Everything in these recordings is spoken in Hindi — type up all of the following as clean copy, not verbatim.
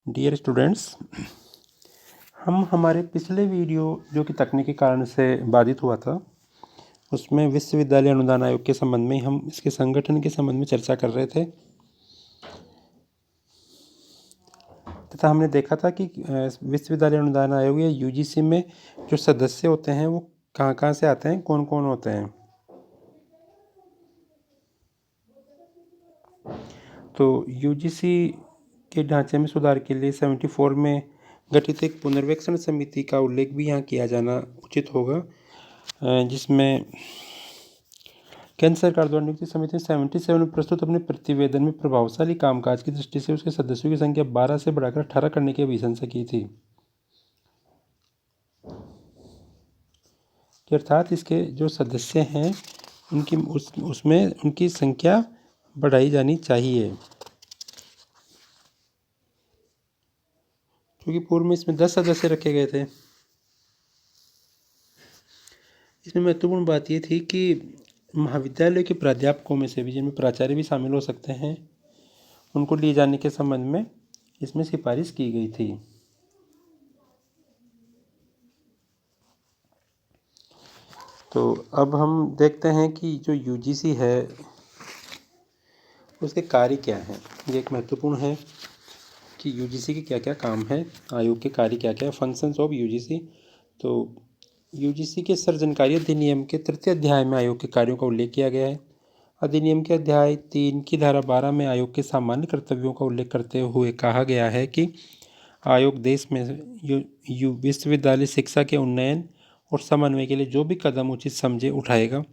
डियर स्टूडेंट्स, हम हमारे पिछले वीडियो जो कि तकनीकी कारण से बाधित हुआ था, उसमें विश्वविद्यालय अनुदान आयोग के संबंध में हम इसके संगठन के संबंध में चर्चा कर रहे थे तथा हमने देखा था कि विश्वविद्यालय अनुदान आयोग या यूजीसी में जो सदस्य होते हैं वो कहाँ कहाँ से आते हैं, कौन कौन होते हैं। तो यूजीसी के ढांचे में सुधार के लिए 74 में गठित एक पुनर्वेक्षण समिति का उल्लेख भी यहाँ किया जाना उचित होगा, जिसमें केंद्र सरकार द्वारा नियुक्त समिति 77 में प्रस्तुत अपने प्रतिवेदन में प्रभावशाली कामकाज की दृष्टि से उसके सदस्यों की संख्या 12 से बढ़ाकर 18 करने की अभिशंसा की थी। अर्थात इसके जो सदस्य हैं उनकी उसमें उनकी संख्या बढ़ाई जानी चाहिए, क्योंकि पूर्व में इसमें 10 सदस्य रखे गए थे। इसमें महत्वपूर्ण बात ये थी कि महाविद्यालय के प्राध्यापकों में से भी, जिनमें प्राचार्य भी शामिल हो सकते हैं, उनको लिए जाने के संबंध में इसमें सिफारिश की गई थी। तो अब हम देखते हैं कि जो यूजीसी है उसके कार्य क्या हैं। ये एक महत्वपूर्ण है कि यूजीसी के क्या क्या काम है, आयोग के कार्य क्या क्या है, फंक्शंस ऑफ यूजीसी। तो यूजीसी के सर्जनकारी अधिनियम के 3 अध्याय में आयोग के कार्यों का उल्लेख किया गया है। अधिनियम के अध्याय 3 की धारा 12 में आयोग के सामान्य कर्तव्यों का उल्लेख करते हुए कहा गया है कि आयोग देश में विश्वविद्यालय शिक्षा के उन्नयन और समन्वय के लिए जो भी कदम उचित समझे उठाएगा।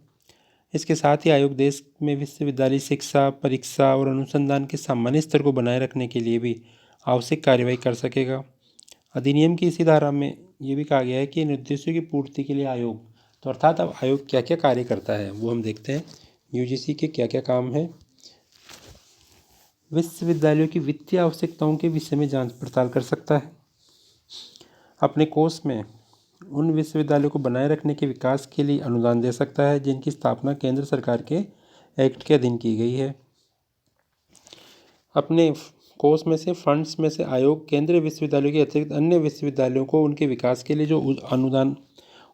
इसके साथ ही आयोग देश में विश्वविद्यालय शिक्षा, परीक्षा और अनुसंधान के सामान्य स्तर को बनाए रखने के लिए भी आवश्यक कार्यवाही कर सकेगा। अधिनियम की इसी धारा में ये भी कहा गया है कि इन उद्देश्यों की पूर्ति के लिए आयोग, तो अर्थात अब आयोग क्या क्या कार्य करता है वो हम देखते हैं। यूजीसी के क्या क्या काम है। विश्वविद्यालयों की वित्तीय आवश्यकताओं के विषय में जांच पड़ताल कर सकता है। अपने कोष में उन विश्वविद्यालयों को बनाए रखने के विकास के लिए अनुदान दे सकता है जिनकी स्थापना केंद्र सरकार के एक्ट के अधीन की गई है। अपने कोष में से, फंड्स में से आयोग केंद्रीय विश्वविद्यालयों के अतिरिक्त अन्य विश्वविद्यालयों को उनके विकास के लिए जो अनुदान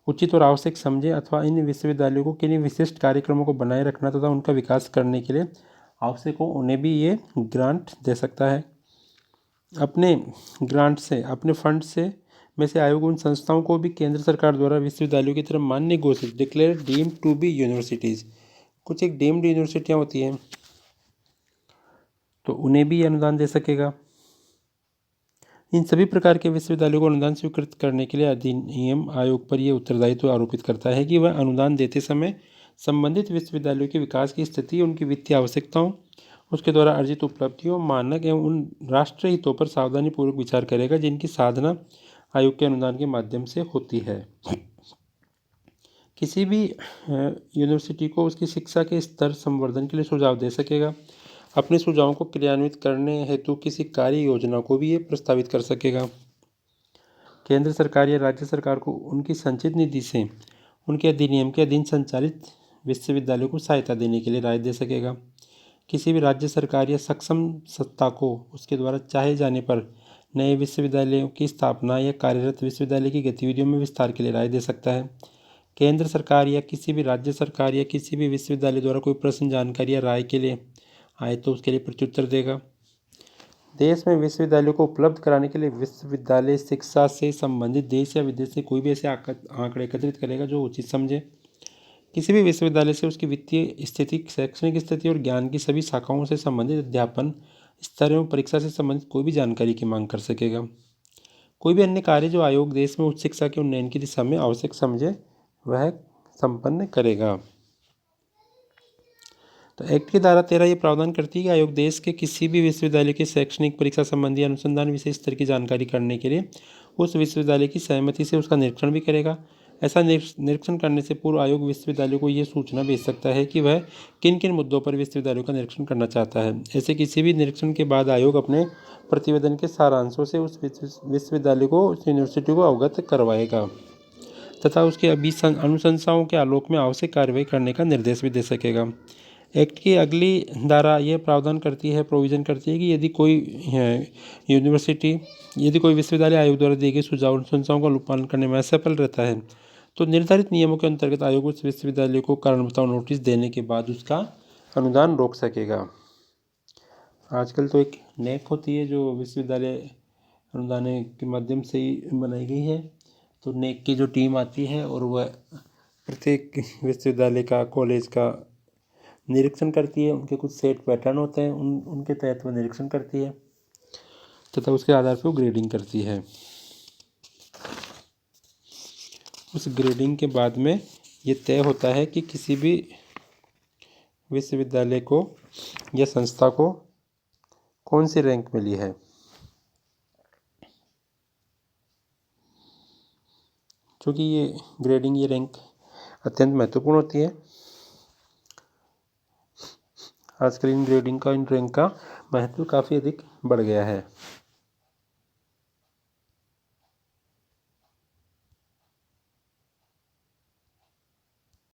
उचित और आवश्यक समझे अथवा इन विश्वविद्यालयों को किन्हीं विशिष्ट कार्यक्रमों को बनाए रखना तथा उनका विकास करने के लिए आवश्यक हो, उन्हें भी ये ग्रांट दे सकता है। अपने ग्रांट से, अपने फंड से में से आयोग उन संस्थाओं को भी केंद्र सरकार द्वारा विश्वविद्यालयों की तरह मान्य घोषित, declare deemed to be universities, कुछ एक डीम्ड यूनिवर्सिटियाँ होती हैं, तो उन्हें भी अनुदान दे सकेगा। इन सभी प्रकार के विश्वविद्यालयों को अनुदान स्वीकृत करने के लिए अधिनियम आयोग पर यह उत्तरदायित्व आरोपित करता है कि वह अनुदान देते समय संबंधित विश्वविद्यालयों के विकास की स्थिति, उनकी वित्तीय आवश्यकताओं, उसके द्वारा अर्जित उपलब्धियों, मानक एवं उन राष्ट्रीय हितों पर सावधानीपूर्वक विचार करेगा जिनकी साधना आयोग के अनुदान के माध्यम से होती है। किसी भी यूनिवर्सिटी को उसकी शिक्षा के स्तर संवर्धन के लिए सुझाव दे सकेगा। अपने सुझावों को क्रियान्वित करने हेतु किसी कार्य योजना को भी ये प्रस्तावित कर सकेगा। केंद्र सरकार या राज्य सरकार को उनकी संचित निधि से उनके अधिनियम के अधीन संचालित विश्वविद्यालयों को सहायता देने के लिए राय दे सकेगा। किसी भी राज्य सरकार या सक्षम सत्ता को उसके द्वारा चाहे जाने पर नए विश्वविद्यालयों की स्थापना या कार्यरत विश्वविद्यालय की गतिविधियों में विस्तार के लिए राय दे सकता है। केंद्र सरकार या किसी भी राज्य सरकार या किसी भी विश्वविद्यालय द्वारा कोई प्रश्न, जानकारी या राय के लिए आए तो उसके लिए प्रत्युत्तर देगा। देश में विश्वविद्यालयों को उपलब्ध कराने के लिए विश्वविद्यालय शिक्षा से संबंधित देश या विदेश से कोई भी ऐसे आंकड़े एकत्रित करेगा जो उचित समझे। किसी भी विश्वविद्यालय से उसकी वित्तीय स्थिति, शैक्षणिक स्थिति और ज्ञान की सभी शाखाओं से संबंधित अध्यापन स्तर एवं परीक्षा से संबंधित कोई भी जानकारी की मांग कर सकेगा। कोई भी अन्य कार्य जो आयोग देश में उच्च शिक्षा के उन्नयन की दिशा में आवश्यक समझे वह संपन्न करेगा। तो एक्ट की धारा 13 ये प्रावधान करती है कि आयोग देश के किसी भी विश्वविद्यालय के शैक्षणिक, परीक्षा संबंधी, अनुसंधान विषय स्तर की जानकारी करने के लिए उस विश्वविद्यालय की सहमति से उसका निरीक्षण भी करेगा। ऐसा निरीक्षण करने से पूर्व आयोग विश्वविद्यालय को ये सूचना भेज सकता है कि वह किन किन मुद्दों पर विश्वविद्यालयों का निरीक्षण करना चाहता है। ऐसे किसी भी निरीक्षण के बाद आयोग अपने प्रतिवेदन के सारांशों से उस विश्वविद्यालय को, उस यूनिवर्सिटी को अवगत करवाएगा तथा उसके अनुशंसाओं के आलोक में आवश्यक कार्रवाई करने का निर्देश भी दे सकेगा। एक्ट की अगली धारा ये प्रोविज़न करती है कि यदि कोई विश्वविद्यालय आयोग द्वारा दिए गए सुझाव अनुशंसाओं का अनुपालन करने में असफल रहता है तो निर्धारित नियमों के अंतर्गत आयोग उस विश्वविद्यालय को कारण बताओ नोटिस देने के बाद उसका अनुदान रोक सकेगा। आजकल तो एक नेक होती है जो विश्वविद्यालय अनुदान के माध्यम से ही बनाई गई है। तो नेक की जो टीम आती है और वह प्रत्येक विश्वविद्यालय का कॉलेज का निरीक्षण करती है। उनके कुछ सेट पैटर्न होते हैं, उनके तहत वह निरीक्षण करती है तथा उसके आधार पर वो ग्रेडिंग करती है। उस ग्रेडिंग के बाद में ये तय होता है कि किसी भी विश्वविद्यालय को या संस्था को कौन सी रैंक मिली है। क्योंकि ये रैंक अत्यंत महत्वपूर्ण होती है। आजकल इन रैंक का महत्व काफ़ी अधिक बढ़ गया है।